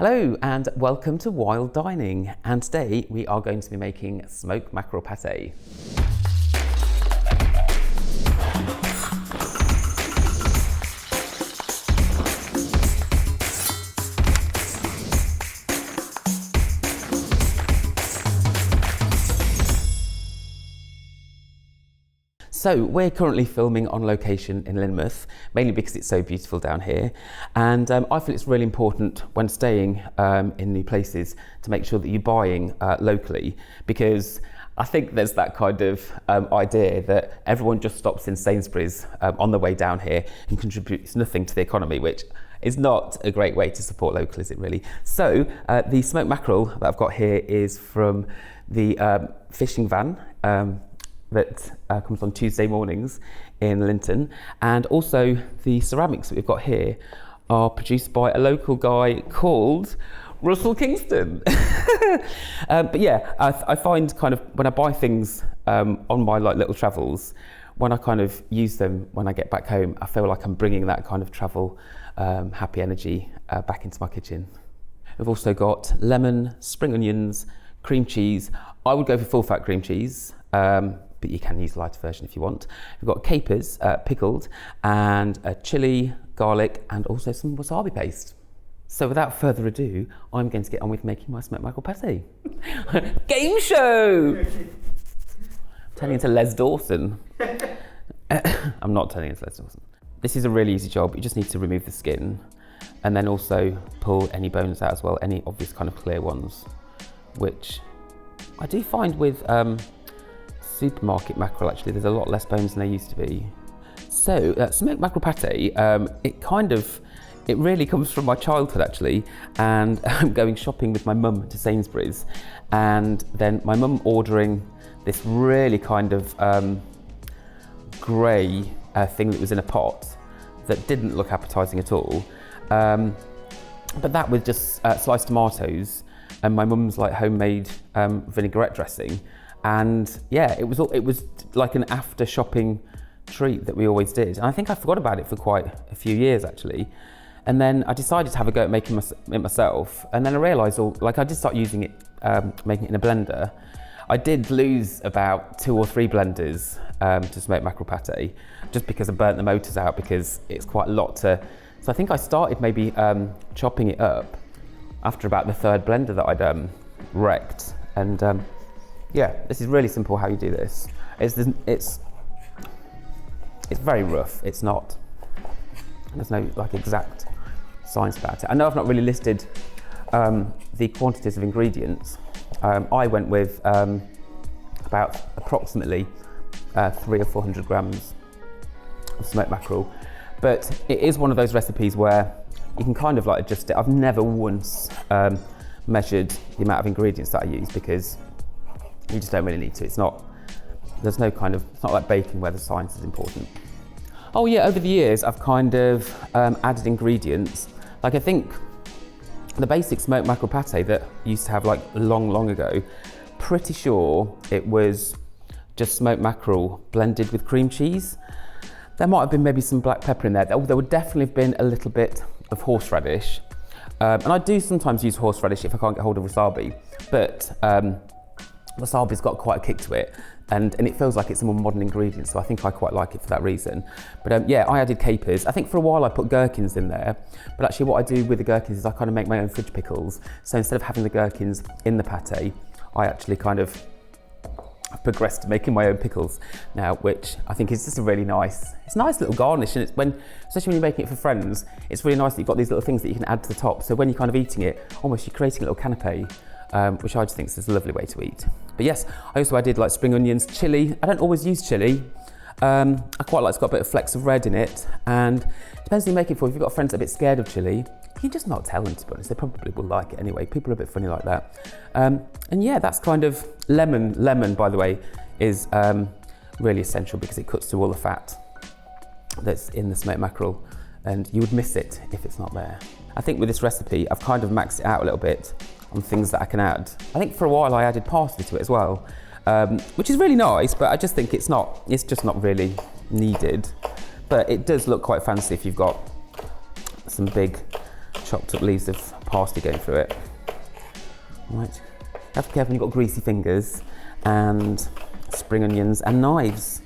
Hello and welcome to Wild Dining, and today we are going to be making smoked mackerel pate. So we're currently filming on location in Lynton, mainly because it's so beautiful down here, and I feel it's really important when staying in new places to make sure that you're buying locally, because I think there's that kind of idea that everyone just stops in Sainsbury's on the way down here and contributes nothing to the economy, which is not a great way to support local, is it really? So the smoked mackerel that I've got here is from the fishing van that comes on Tuesday mornings in Lynton, and also the ceramics that we've got here are produced by a local guy called Russell Kingston. But yeah, I find kind of when I buy things on my little travels, when I kind of use them when I get back home, I feel like I'm bringing that kind of travel happy energy back into my kitchen. We've also got lemon, spring onions, cream cheese. I would go for full fat cream cheese, but you can use the lighter version if you want. We've got capers, pickled, and chilli, garlic, and also some wasabi paste. So without further ado, I'm going to get on with making my smoked mackerel pate. Game show! I'm turning into Les Dawson. I'm not turning into Les Dawson. This is a really easy job. You just need to remove the skin and then also pull any bones out as well, any obvious kind of clear ones, which I do find with supermarket mackerel, actually, there's a lot less bones than there used to be. So smoked mackerel pate, it really comes from my childhood actually, and I'm going shopping with my mum to Sainsbury's, and then my mum ordering this really kind of grey thing that was in a pot that didn't look appetising at all, but that with just sliced tomatoes and my mum's like homemade vinaigrette dressing. And yeah, it was like an after shopping treat that we always did. And I think I forgot about it for quite a few years actually. And then I decided to have a go at making it myself. And then I realised, I did start using it, making it in a blender. I did lose about 2 or 3 blenders to smoked mackerel pate, just because I burnt the motors out, because it's quite a lot to. So I think I started maybe chopping it up after about the 3rd blender that I'd wrecked. And yeah, this is really simple how you do this. It's very rough. It's not, there's no exact science about it. I know I've not really listed the quantities of ingredients. I went with about approximately 300 or 400 grams of smoked mackerel, but it is one of those recipes where you can kind of adjust it. I've never once measured the amount of ingredients that I use, because you just don't really need to. It's not like baking where the science is important. Oh yeah, over the years I've kind of added ingredients. I think the basic smoked mackerel pate that used to have long ago, pretty sure it was just smoked mackerel blended with cream cheese. There might have been maybe some black pepper in there. There would definitely have been a little bit of horseradish. And I do sometimes use horseradish if I can't get hold of wasabi, but wasabi's got quite a kick to it, and it feels like it's a more modern ingredient, so I think I quite like it for that reason. But yeah, I added capers. I think for a while I put gherkins in there, but actually what I do with the gherkins is I kind of make my own fridge pickles. So instead of having the gherkins in the pate, I actually kind of progressed to making my own pickles now, which I think is just a really nice little garnish. And especially when you're making it for friends, it's really nice that you've got these little things that you can add to the top. So when you're kind of eating it, almost you're creating a little canapé, which I just think is a lovely way to eat. But yes, I also added spring onions, chilli. I don't always use chilli. I quite like it's got a bit of flecks of red in it, and it depends who you make it for. If you've got friends that are a bit scared of chilli, you just not tell them, to be honest. They probably will like it anyway. People are a bit funny like that. And yeah, that's kind of lemon. Lemon, by the way, is really essential because it cuts through all the fat that's in the smoked mackerel, and you would miss it if it's not there. I think with this recipe, I've kind of maxed it out a little bit on things that I can add. I think for a while I added parsley to it as well, which is really nice, but I just think it's just not really needed. But it does look quite fancy if you've got some big chopped up leaves of parsley going through it. Right, have to be careful when you've got greasy fingers, and spring onions and knives.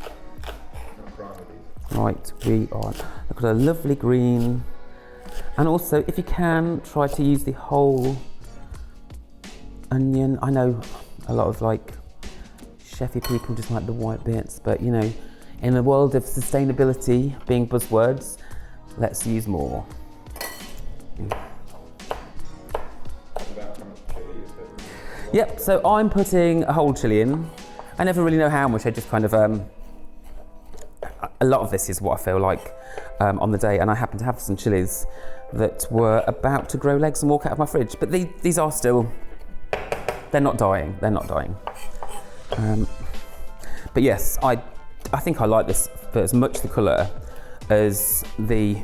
Right, we are, look at a lovely green. And also, if you can, try to use the whole onion. I know a lot of like chefy people just like the white bits, but you know, in the world of sustainability being buzzwords, let's use more. Yep, so I'm putting a whole chilli in. I never really know how much, I just kind of, a lot of this is what I feel like on the day, and I happen to have some chilies that were about to grow legs and walk out of my fridge, but these are still, they're not dying. But yes, I think I like this for as much the colour as the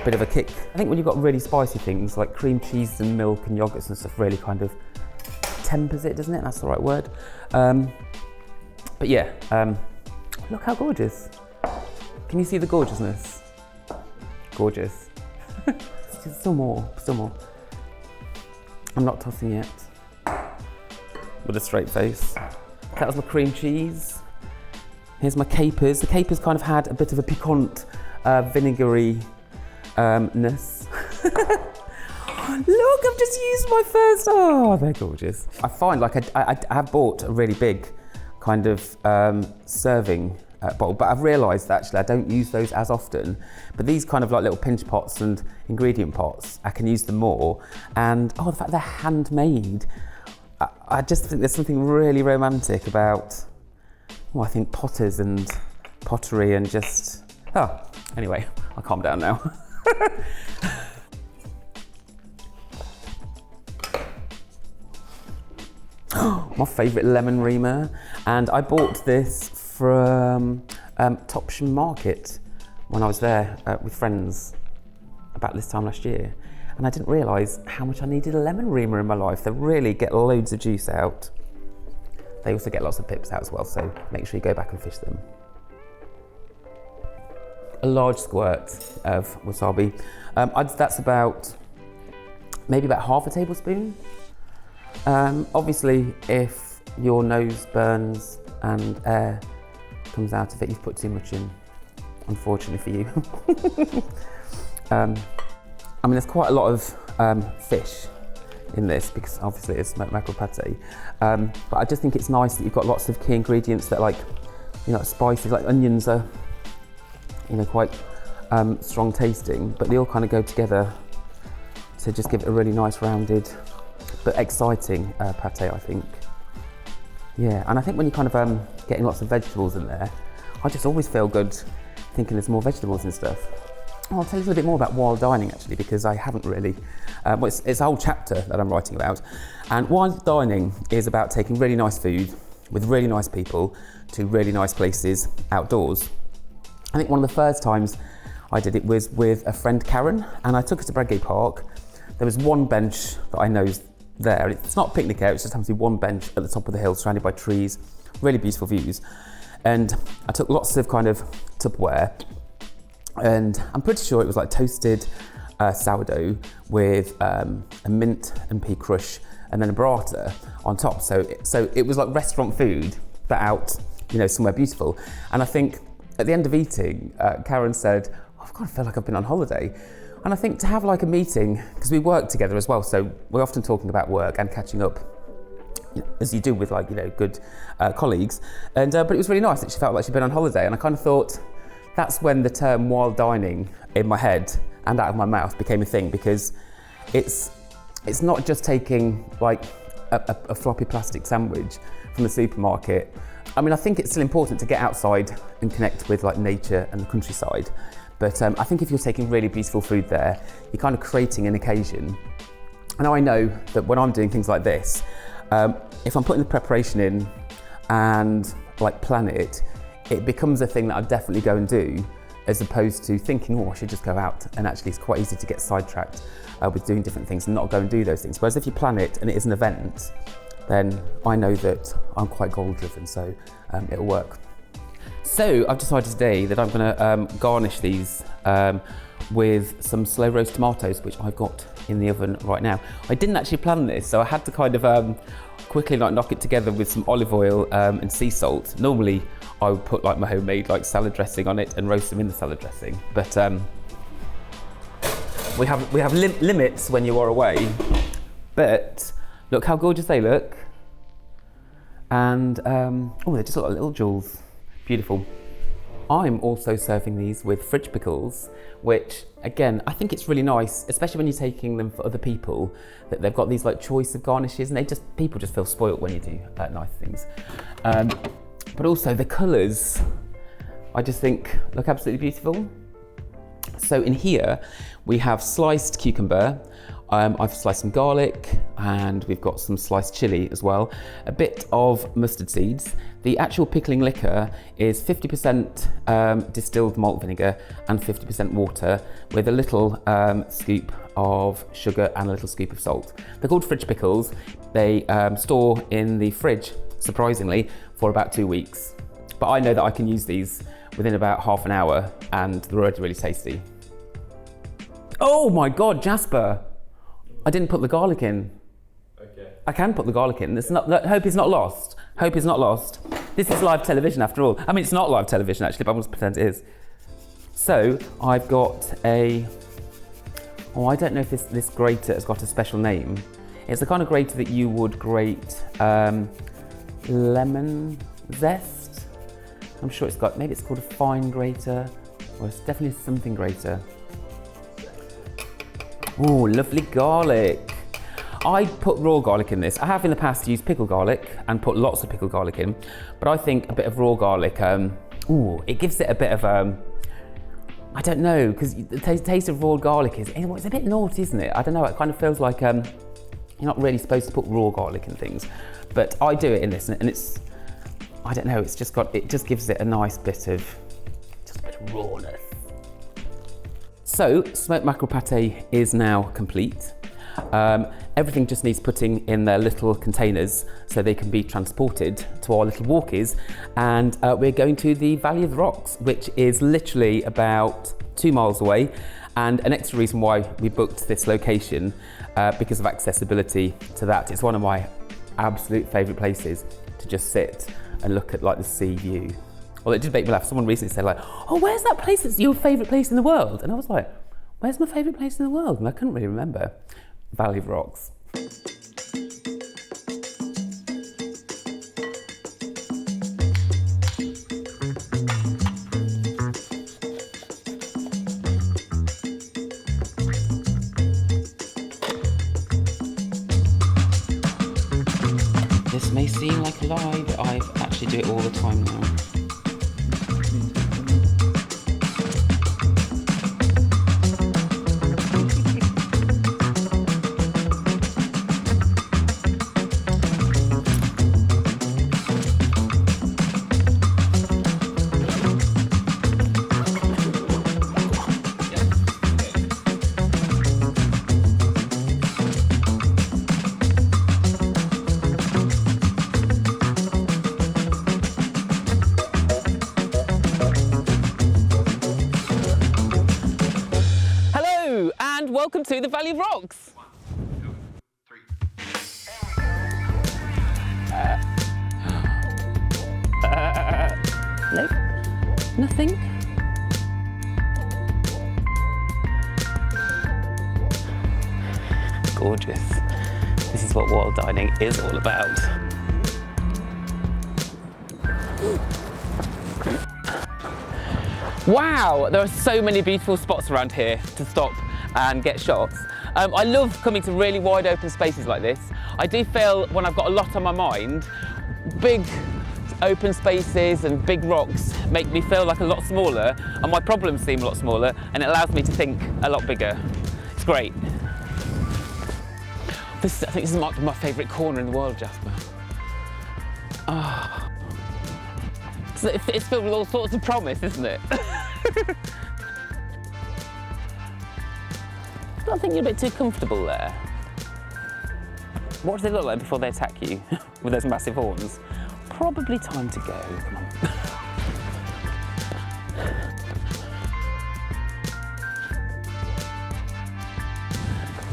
bit of a kick. I think when you've got really spicy things like cream cheese and milk and yogurts and stuff, really kind of tempers it, doesn't it? That's the right word. But yeah, look how gorgeous. Can you see the gorgeousness? Gorgeous. Still more. I'm not tossing yet. With a straight face. That was my cream cheese. Here's my capers. The capers kind of had a bit of a piquant, vinegary ness. Look, I've just used my first, oh, they're gorgeous. I find like I have bought a really big kind of serving bottle, but I've realised that actually I don't use those as often. But these kind of like little pinch pots and ingredient pots, I can use them more. And oh, the fact they're handmade, I just think there's something really romantic about, well, I think potters and pottery and just, oh, anyway, I'll calm down now. My favourite lemon reamer, and I bought this from Topsham Market when I was there with friends about this time last year, and I didn't realise how much I needed a lemon reamer in my life. They really get loads of juice out. They also get lots of pips out as well, so make sure you go back and fish them. A large squirt of wasabi. That's about, maybe about half a tablespoon. Obviously, if your nose burns and air comes out of it, you've put too much in, unfortunately for you. I mean, there's quite a lot of fish in this because obviously it's smoked mackerel pate. But I just think it's nice that you've got lots of key ingredients that, like, you know, spices, like onions are, you know, quite strong tasting, but they all kind of go together to just give it a really nice rounded but exciting pate, I think. Yeah, and I think when you're kind of getting lots of vegetables in there, I just always feel good thinking there's more vegetables and stuff. I'll tell you a little bit more about wild dining actually, because I haven't really, well, it's a whole chapter that I'm writing about. And wild dining is about taking really nice food with really nice people to really nice places outdoors. I think one of the first times I did it was with a friend, Karen, and I took her to Bradgate Park. There was one bench that I know is there. It's not a picnic area, it's just happens to be one bench at the top of the hill surrounded by trees, really beautiful views. And I took lots of kind of Tupperware, and I'm pretty sure it was like toasted sourdough with a mint and pea crush and then a burrata on top. So it was like restaurant food, but out, you know, somewhere beautiful. And I think at the end of eating, Karen said, oh, I've got to feel like I've been on holiday. And I think to have like a meeting, because we work together as well, so we're often talking about work and catching up, as you do with, like, you know, good colleagues. And but it was really nice that she felt like she'd been on holiday. And I kind of thought that's when the term wild dining in my head and out of my mouth became a thing, because it's not just taking like a floppy plastic sandwich from the supermarket. I mean, I think it's still important to get outside and connect with like nature and the countryside. But I think if you're taking really beautiful food there, you're kind of creating an occasion. And I know that when I'm doing things like this, if I'm putting the preparation in and like plan it, it becomes a thing that I'd definitely go and do, as opposed to thinking, oh, I should just go out. And actually it's quite easy to get sidetracked with doing different things and not go and do those things. Whereas if you plan it and it is an event, then I know that I'm quite goal driven, so it'll work. So I've decided today that I'm going to garnish these with some slow roast tomatoes, which I've got in the oven right now. I didn't actually plan this, so I had to kind of quickly like knock it together with some olive oil and sea salt. Normally I would put like my homemade like salad dressing on it and roast them in the salad dressing, but we have limits when you are away. But look how gorgeous they look, and oh, they just look like little jewels. Beautiful. I'm also serving these with fridge pickles, which again, I think it's really nice, especially when you're taking them for other people, that they've got these like choice of garnishes, and people just feel spoilt when you do nice things. But also the colours, I just think look absolutely beautiful. So in here, we have sliced cucumber, I've sliced some garlic, and we've got some sliced chilli as well, a bit of mustard seeds. The actual pickling liquor is 50% distilled malt vinegar and 50% water, with a little scoop of sugar and a little scoop of salt. They're called fridge pickles. They store in the fridge, surprisingly, for about 2 weeks. But I know that I can use these within about half an hour, and they're already really tasty. Oh my God, Jasper! I didn't put the garlic in. Okay. I can put the garlic in. Hope is not lost. Hope is not lost. This is live television after all. I mean, it's not live television actually, but I'm going to pretend it is. So I've got I don't know if this grater has got a special name. It's the kind of grater that you would grate lemon zest. I'm sure maybe it's called a fine grater, or it's definitely something grater. Oh, lovely garlic. I put raw garlic in this. I have in the past used pickled garlic and put lots of pickled garlic in, but I think a bit of raw garlic, it gives it a bit of, I don't know, because the taste of raw garlic it's a bit naughty, isn't it? I don't know, it kind of feels like you're not really supposed to put raw garlic in things, but I do it in this, and it's, I don't know, it just gives it a nice bit of rawness. So, smoked mackerel pate is now complete. Everything just needs putting in their little containers so they can be transported to our little walkies, and we're going to the Valley of the Rocks, which is literally about 2 miles away, and an extra reason why we booked this location because of accessibility to that. It's one of my absolute favourite places to just sit and look at like the sea view. Well, it did make me laugh. Someone recently said like, oh, where's that place that's your favourite place in the world? And I was like, where's my favourite place in the world? And I couldn't really remember. Valley of Rocks. This may seem like a lie, but I actually do it all the time now. Welcome to the Valley of Rocks. 1, 2, 3. Nope, nothing. Gorgeous. This is what wild dining is all about. Wow, there are so many beautiful spots around here to stop and get shots. I love coming to really wide open spaces like this. I do feel when I've got a lot on my mind, big open spaces and big rocks make me feel like a lot smaller, and my problems seem a lot smaller, and it allows me to think a lot bigger. It's great. I think this is my favourite corner in the world, Jasper. Oh. It's filled with all sorts of promise, isn't it? I don't think you're a bit too comfortable there. What do they look like before they attack you with those massive horns? Probably time to go.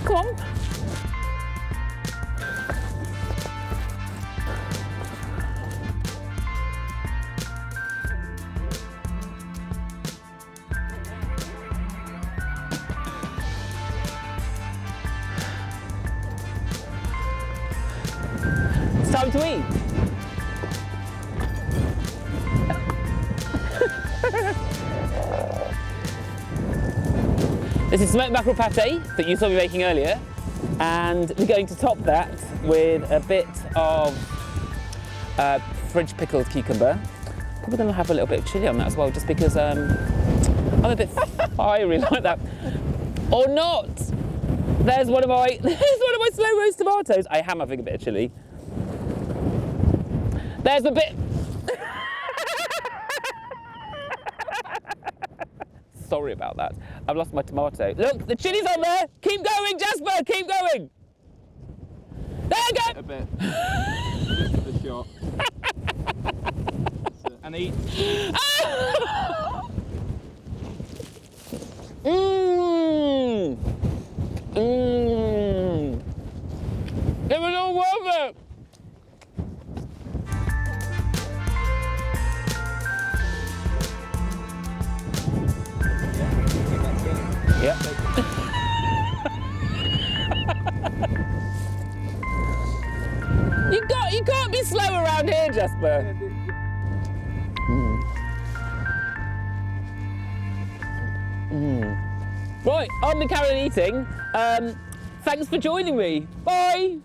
Come on. Come on. It's time to eat. This is smoked mackerel pate that you saw me making earlier, and we're going to top that with a bit of fridge pickled cucumber. Probably going to have a little bit of chilli on that as well, just because I'm a bit fiery like that. Or not. There's one of my slow roast tomatoes. I am having a bit of chilli. There's a bit. Sorry about that. I've lost my tomato. Look, the chili's on there. Keep going, Jasper. Keep going. There you go. A bit. Just for the shot. And eat. Mmm. Mmm. It was all worth it. Yep. You can't be slow around here, Jasper. Right, I'm going to carry on eating. Thanks for joining me. Bye.